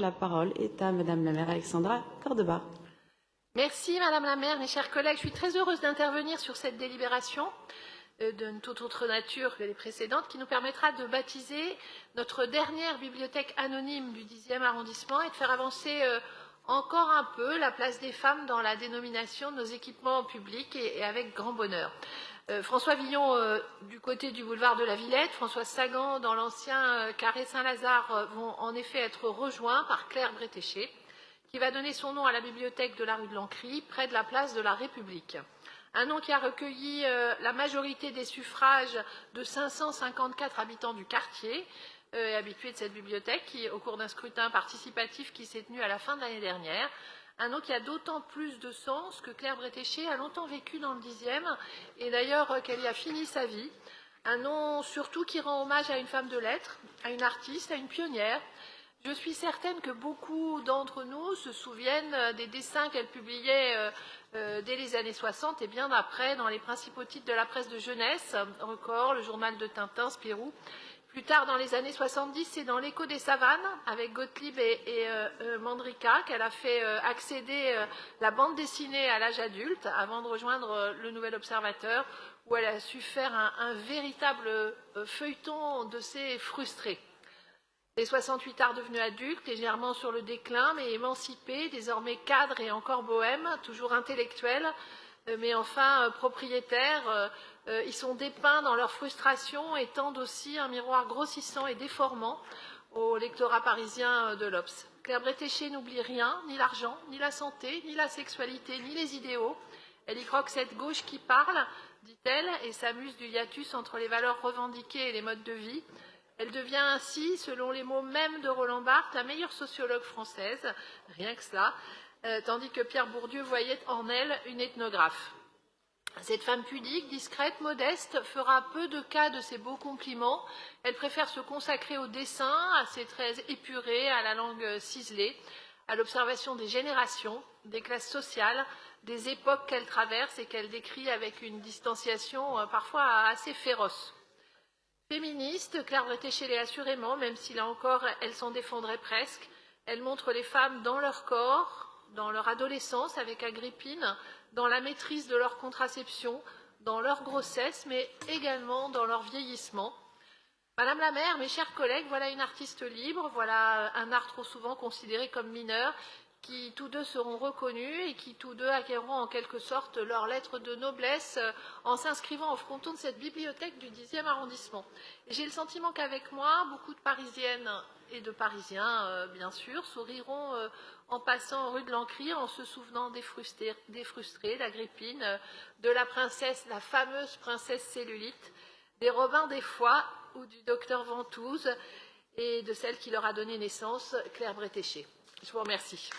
La parole est à Madame la maire Alexandra Cordoba. Merci Madame la maire, mes chers collègues. Je suis très heureuse d'intervenir sur cette délibération d'une toute autre nature que les précédentes, qui nous permettra de baptiser notre dernière bibliothèque anonyme du 10e arrondissement et de faire avancer encore un peu la place des femmes dans la dénomination de nos équipements publics et avec grand bonheur. François Villon du côté du boulevard de la Villette, François Sagan dans l'ancien carré Saint-Lazare vont en effet être rejoints par Claire Bretéché, qui va donner son nom à la bibliothèque de la rue de l'Ancry, près de la place de la République. Un nom qui a recueilli la majorité des suffrages de 554 habitants du quartier, habitués de cette bibliothèque, qui, au cours d'un scrutin participatif qui s'est tenu à la fin de l'année dernière. Un nom qui a d'autant plus de sens que Claire Bretéché a longtemps vécu dans le 10e et d'ailleurs qu'elle y a fini sa vie. Un nom surtout qui rend hommage à une femme de lettres, à une artiste, à une pionnière. Je suis certaine que beaucoup d'entre nous se souviennent des dessins qu'elle publiait dès les années 60 et bien après dans les principaux titres de la presse de jeunesse, Record, le journal de Tintin, Spirou. Plus tard, dans les années 70, c'est dans l'Écho des savanes, avec Gottlieb et Mandrika, qu'elle a fait accéder la bande dessinée à l'âge adulte, avant de rejoindre le Nouvel Observateur, où elle a su faire un véritable feuilleton de ses frustrés. Les 68 arts devenus adultes, légèrement sur le déclin, mais émancipés, désormais cadres et encore bohèmes, toujours intellectuels, mais enfin propriétaires, ils sont dépeints dans leur frustration et tendent aussi un miroir grossissant et déformant au lectorat parisien de l'Obs. Claire Bretéché n'oublie rien, ni l'argent, ni la santé, ni la sexualité, ni les idéaux. Elle y croque cette gauche qui parle, dit-elle, et s'amuse du hiatus entre les valeurs revendiquées et les modes de vie. Elle devient ainsi, selon les mots mêmes de Roland Barthes, la meilleure sociologue française, rien que cela, tandis que Pierre Bourdieu voyait en elle une ethnographe. Cette femme pudique, discrète, modeste, fera peu de cas de ses beaux compliments. Elle préfère se consacrer au dessin, à ses traits épurés, à la langue ciselée, à l'observation des générations, des classes sociales, des époques qu'elle traverse et qu'elle décrit avec une distanciation parfois assez féroce. Féministe, Claire Bretéché l'est assurément, même si là encore elle s'en défendrait presque. Elle montre les femmes dans leur corps, dans leur adolescence avec Agrippine, dans la maîtrise de leur contraception, dans leur grossesse, mais également dans leur vieillissement. Madame la maire, mes chers collègues, voilà une artiste libre, voilà un art trop souvent considéré comme mineur, qui tous deux seront reconnus et qui tous deux acquerront en quelque sorte leur lettre de noblesse en s'inscrivant au fronton de cette bibliothèque du 10e arrondissement. Et j'ai le sentiment qu'avec moi, beaucoup de Parisiennes et de Parisiens, bien sûr, souriront en passant rue de l'Ancry, en se souvenant des frustrés, d'Agrippine, de la princesse, la fameuse princesse cellulite, des Robins des Foix ou du docteur Ventouze et de celle qui leur a donné naissance, Claire Bretéché. Je vous remercie.